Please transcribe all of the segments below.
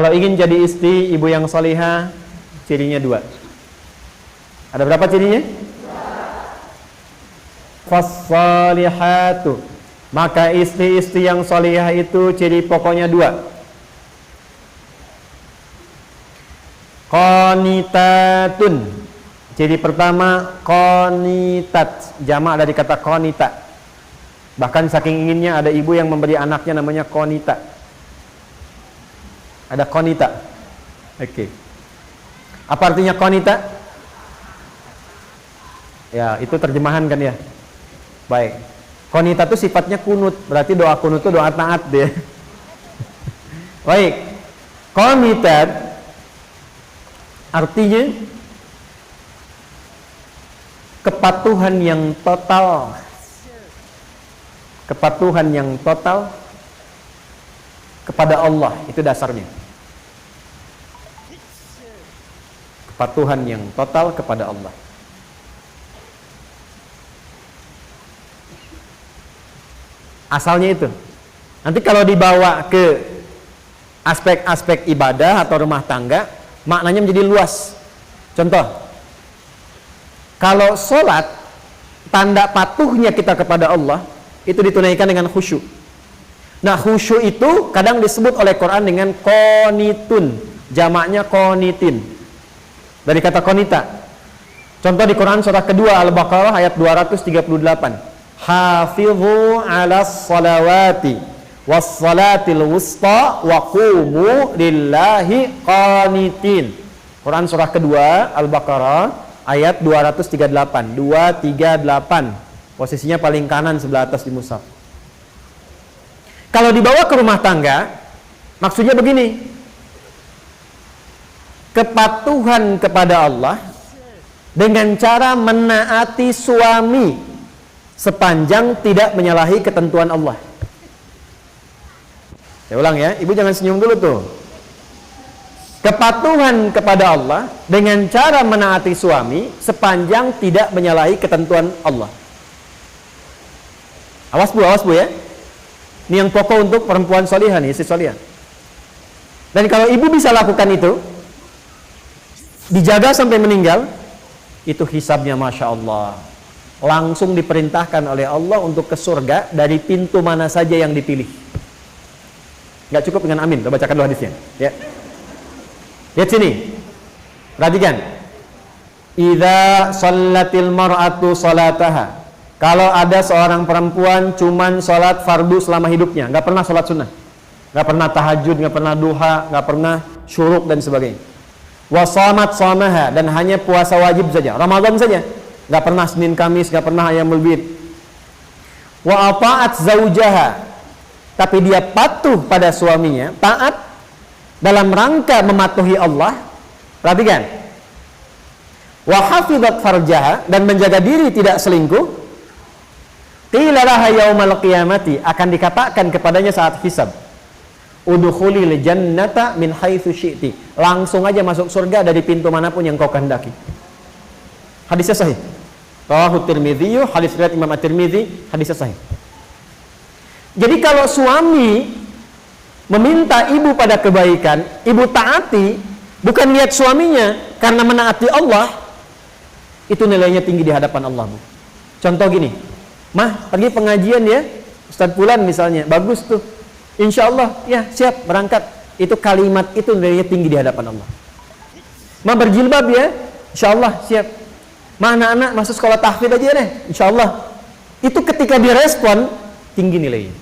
Kalau ingin jadi istri ibu yang salihah, cirinya 2. Ada berapa cirinya? Fas-salihatu. Maka istri-istri yang salihah itu ciri pokoknya 2. Qanitatun. Ciri pertama qanitat, jamak dari kata qanita. Bahkan saking inginnya ada ibu yang memberi anaknya namanya qanita. Ada qanita. Oke. Apa artinya qanita? Ya, itu terjemahan kan ya. Baik. Qanita itu sifatnya kunut, berarti doa kunut itu doa taat dia. Baik. Qanitat artinya kepatuhan yang total. Kepatuhan yang total kepada Allah, itu dasarnya. Kepatuhan yang total kepada Allah. Asalnya itu. Nanti kalau dibawa ke aspek-aspek ibadah atau rumah tangga, maknanya menjadi luas. Contoh, kalau sholat, tanda patuhnya kita kepada Allah itu ditunaikan dengan khusyuk. Nah, khusyuk itu kadang disebut oleh Quran dengan qanitun, jamaknya qanitin, dari kata qanita. Contoh di Quran surah kedua Al-Baqarah ayat 238, hafidhu ala salawati wassalatil wusta wa qumu lillahi qanitin. Quran surah kedua Al-Baqarah ayat 238, 238. Posisinya paling kanan sebelah atas di mushaf. Kalau dibawa ke rumah tangga, maksudnya begini. Kepatuhan kepada Allah dengan cara menaati suami sepanjang tidak menyalahi ketentuan Allah. Saya ulang ya, ibu jangan senyum dulu tuh. Kepatuhan kepada Allah dengan cara menaati suami sepanjang tidak menyalahi ketentuan Allah. Awas bu ya. Ini yang pokok untuk perempuan solihah nih, istri solihah. Dan kalau ibu bisa lakukan itu, dijaga sampai meninggal, itu hisabnya Masya Allah. Langsung diperintahkan oleh Allah untuk ke surga dari pintu mana saja yang dipilih. Gak cukup dengan amin, kita bacakan dulu hadisnya ya. Lihat sini, perhatikan. Idza shallatil mar'atu salataha. Kalau ada seorang perempuan cuman sholat fardu selama hidupnya, nggak pernah sholat sunnah, nggak pernah tahajud, nggak pernah duha, nggak pernah syuruk dan sebagainya. Wa shamat shamaha, dan hanya puasa wajib saja, Ramadan saja, nggak pernah Senin Kamis, nggak pernah Ayyamul Bid. Wa ata'at zaujaha, tapi dia patuh pada suaminya, taat dalam rangka mematuhi Allah. Perhatikan. Wa hafizat farjaha, dan menjaga diri tidak selingkuh. Qila laha yaumal qiyamati, akan dikatakan kepadanya saat hisab, udkhulil jannata min haitsu syi'ti, langsung aja masuk surga dari pintu manapun yang kau kehendaki. Hadisnya sahih. Rawahu Tirmidzi, hadis riwayat Imam At-Tirmidzi, hadisnya sahih. Jadi kalau suami meminta ibu pada kebaikan, ibu taati, bukan lihat suaminya karena menaati Allah, itu nilainya tinggi di hadapan Allah, Bu. Contoh gini, Mah, pergi pengajian ya, Ustadz Fulan misalnya, bagus tuh, insya Allah, ya siap, berangkat. Itu kalimat itu nilainya tinggi di hadapan Allah. Mah berjilbab ya, insya Allah, siap. Mah anak-anak masuk sekolah tahfidz aja deh, insya Allah. Itu ketika direspon, tinggi nilainya.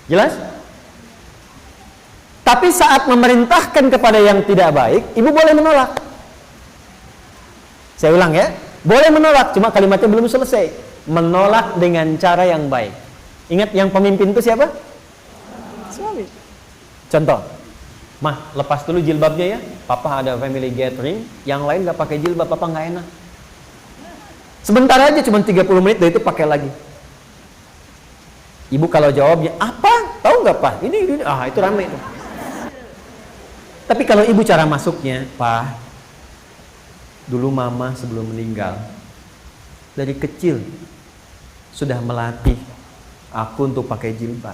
Jelas? Tapi saat memerintahkan kepada yang tidak baik, ibu boleh menolak. Saya ulang ya, boleh menolak, cuma kalimatnya belum selesai. Menolak dengan cara yang baik. Ingat yang pemimpin itu siapa? Suami. Contoh, Mah, lepas dulu jilbabnya ya, Papa ada family gathering, yang lain gak pakai jilbab, Papa gak enak. Sebentar aja, cuma 30 menit, dari itu pakai lagi. Ibu kalau jawabnya, apa? Tahu gak Pak? Ini, itu rame tuh. Tapi kalau ibu cara masuknya, Pak, dulu Mama sebelum meninggal, dari kecil sudah melatih aku untuk pakai jilbab.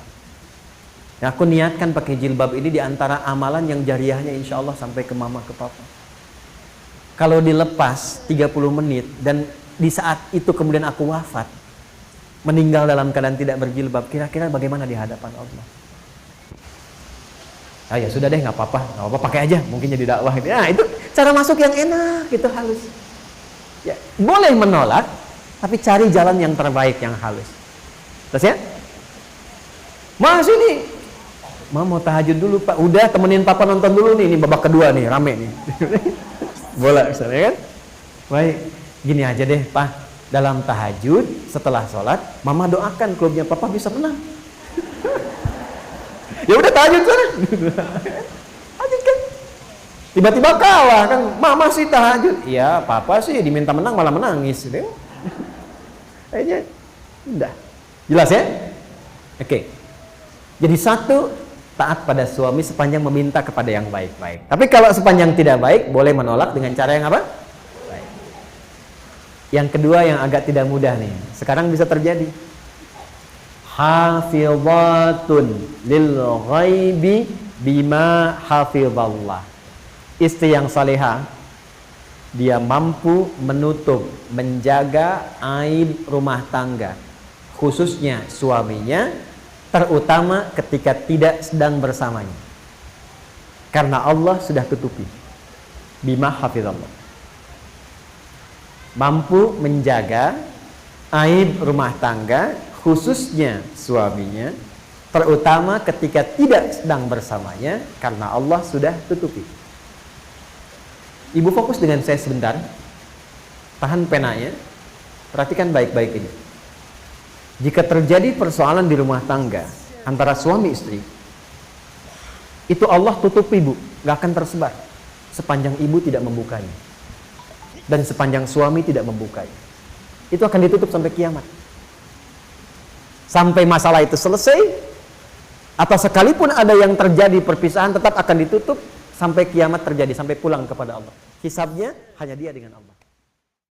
Ya, aku niatkan pakai jilbab ini di antara amalan yang jariahnya insya Allah sampai ke mama, ke papa. Kalau dilepas 30 menit dan di saat itu kemudian aku wafat, meninggal dalam keadaan tidak berjilbab, kira-kira bagaimana di hadapan Allah? Ah ya sudah deh, nggak apa-apa, pakai aja, mungkin jadi dakwah. Nah, itu cara masuk yang enak, gitu, halus. Ya, boleh menolak, tapi cari jalan yang terbaik, yang halus. Terus ya? Mas ini, mau tahajud dulu Pak. Udah, temenin papa nonton dulu nih, ini babak kedua nih, rame nih. Bola misalnya kan? Baik, gini aja deh Pak, dalam tahajud setelah sholat mama doakan klubnya papa bisa menang. Ya udah tahajud sana. Tahajud kan. Tiba-tiba kalah kan, mama sih tahajud. Iya, papa sih diminta menang malah menangis gitu. Kayaknya udah. Jelas ya? Oke. Jadi satu, taat pada suami sepanjang meminta kepada yang baik-baik. Tapi kalau sepanjang tidak baik, boleh menolak dengan cara yang apa? Baik. Yang kedua yang agak tidak mudah nih. Sekarang bisa terjadi. Hafizatun lil ghaibi bima hafizallah. Istri yang salehah, dia mampu menutup, menjaga aib rumah tangga, khususnya suaminya, terutama ketika tidak sedang bersamanya, karena Allah sudah tutupi. Bima hafizallah, mampu menjaga aib rumah tangga, khususnya suaminya, terutama ketika tidak sedang bersamanya, karena Allah sudah tutupi. Ibu fokus dengan saya sebentar, tahan penanya, perhatikan baik-baik ini. Jika terjadi persoalan di rumah tangga antara suami istri, itu Allah tutup ibu, gak akan tersebar sepanjang ibu tidak membukanya, dan sepanjang suami tidak membukanya. Itu akan ditutup sampai kiamat, sampai masalah itu selesai, atau sekalipun ada yang terjadi perpisahan tetap akan ditutup sampai kiamat terjadi, sampai pulang kepada Allah. Hisabnya hanya dia dengan Allah.